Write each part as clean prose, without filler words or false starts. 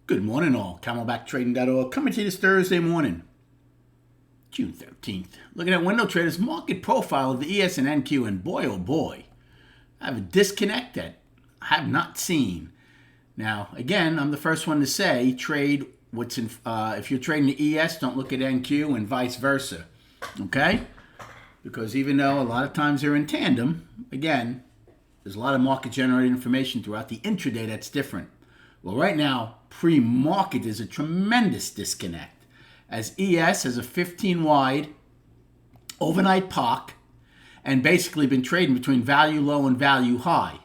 Good morning, all. CamelbackTrading.org coming to you this Thursday morning, June 13th. Looking at Window Trader's market profile of the ES and NQ, and boy, oh boy, I have a disconnect that I have not seen. Now, again, I'm the first one to say trade what's in. If you're trading the ES, don't look at NQ, and vice versa. Okay? Because even though a lot of times they're in tandem, again, there's a lot of market-generated information throughout the intraday that's different. Well, right now, pre-market is a tremendous disconnect, as ES has a 15-wide overnight POC and basically been trading between value low and value high.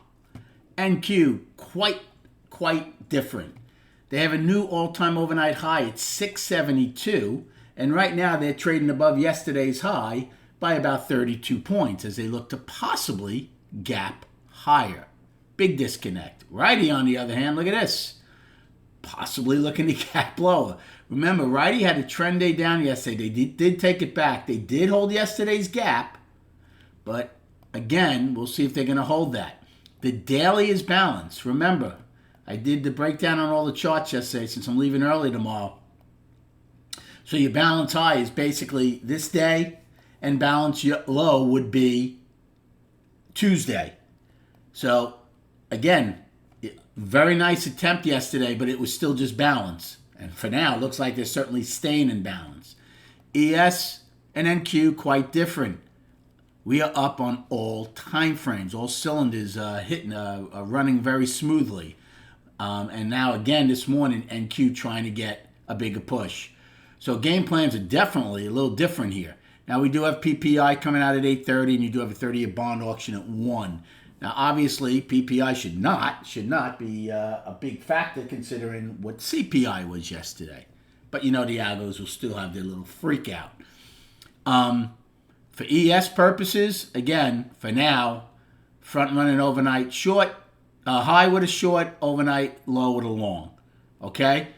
NQ, quite different. They have a new all-time overnight high at 672, and right now they're trading above yesterday's high by about 32 points as they look to possibly gap higher. Big disconnect. Righty, on the other hand, look at this. Possibly looking to gap lower. Remember, Righty had a trend day down yesterday. They did take it back. They did hold yesterday's gap, but again, we'll see if they're going to hold that. The daily is balanced. Remember, I did the breakdown on all the charts yesterday since I'm leaving early tomorrow. So your balance high is basically this day, and balance low would be Tuesday. So, again, very nice attempt yesterday, but it was still just balance. And for now, it looks like they're certainly staying in balance. ES and NQ, quite different. We are up on all time frames. All cylinders hitting, running very smoothly. And now, again, this morning, NQ trying to get a bigger push. So game plans are definitely a little different here. Now, we do have PPI coming out at 8:30, and you do have a 30-year bond auction at 1. Now, obviously, PPI should not be a big factor considering what CPI was yesterday. But you know the ALGOs will still have their little freak out. For ES purposes, again, for now, front running overnight short, high with a short, overnight low with a long. Okay?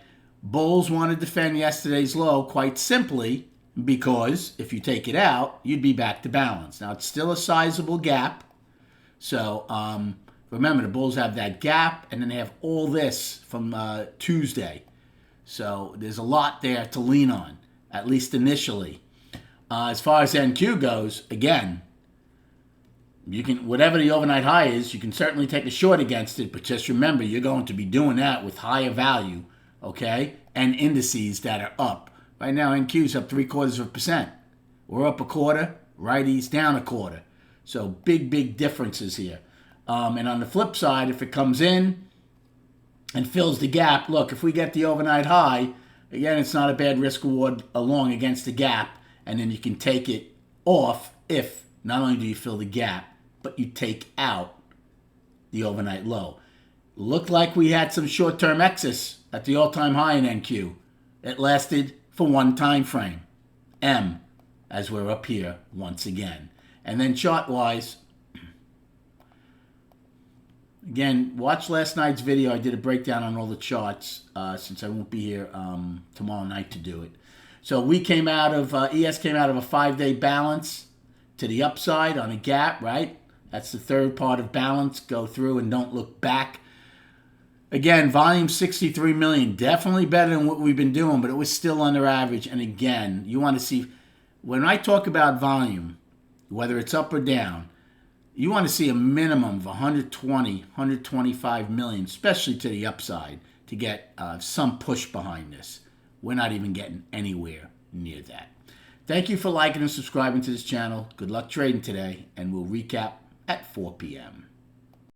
Bulls want to defend yesterday's low quite simply because if you take it out, you'd be back to balance. Now, it's still a sizable gap. So remember, the Bulls have that gap, and then they have all this from Tuesday. So there's a lot there to lean on, at least initially. As far as NQ goes, again, you can whatever the overnight high is, you can certainly take a short against it, but just remember, you're going to be doing that with higher value, okay, and indices that are up. Right now, NQ's up 0.75%. We're up a quarter. Righty's down a quarter. So big differences here. And on the flip side, if it comes in and fills the gap, look, if we get the overnight high, again, it's not a bad risk reward along against the gap, and then you can take it off if not only do you fill the gap, but you take out the overnight low. Looked like we had some short-term excess at the all-time high in NQ. It lasted for one time frame, M, as we're up here once again. And then chart-wise, again, watch last night's video. I did a breakdown on all the charts since I won't be here tomorrow night to do it. So we came out of, ES came out of a 5-day balance to the upside on a gap, right? That's the third part of balance. Go through and don't look back. Again, volume 63 million. Definitely better than what we've been doing, but it was still under average. And again, you want to see, when I talk about volume, whether it's up or down, you want to see a minimum of 120, 125 million, especially to the upside, to get some push behind this. We're not even getting anywhere near that. Thank you for liking and subscribing to this channel. Good luck trading today, and we'll recap at 4 p.m.